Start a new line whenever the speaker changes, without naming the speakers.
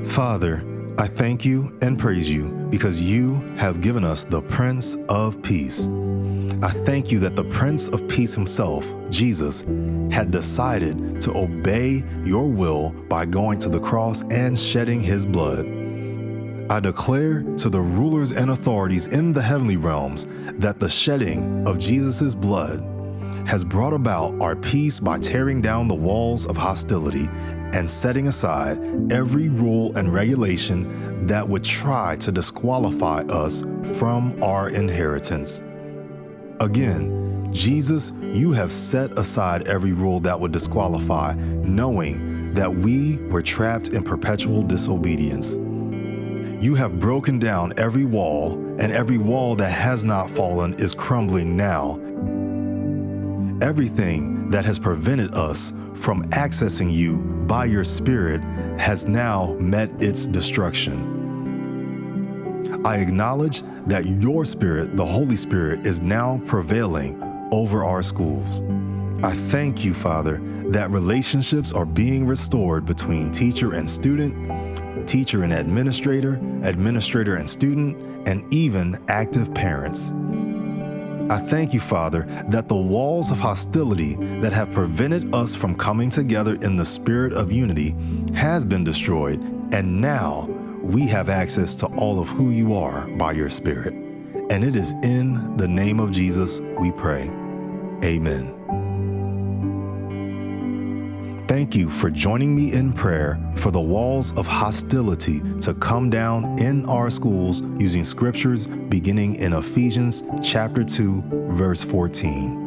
Father, I thank you and praise you because you have given us the Prince of Peace. I thank you that the Prince of Peace himself, Jesus, had decided to obey your will by going to the cross and shedding his blood. I declare to the rulers and authorities in the heavenly realms that the shedding of Jesus' blood has brought about our peace by tearing down the walls of hostility and setting aside every rule and regulation that would try to disqualify us from our inheritance. Again, Jesus, you have set aside every rule that would disqualify, knowing that we were trapped in perpetual disobedience. You have broken down every wall, and every wall that has not fallen is crumbling now. Everything that has prevented us from accessing you by your Spirit has now met its destruction. I acknowledge that your Spirit, the Holy Spirit, is now prevailing over our schools. I thank you, Father, that relationships are being restored between teacher and student, teacher and administrator, administrator and student, and even active parents. I thank you, Father, that the walls of hostility that have prevented us from coming together in the spirit of unity has been destroyed, and now we have access to all of who you are by your Spirit. And it is in the name of Jesus we pray. Amen. Thank you for joining me in prayer for the walls of hostility to come down in our schools using scriptures beginning in Ephesians chapter 2, verse 14.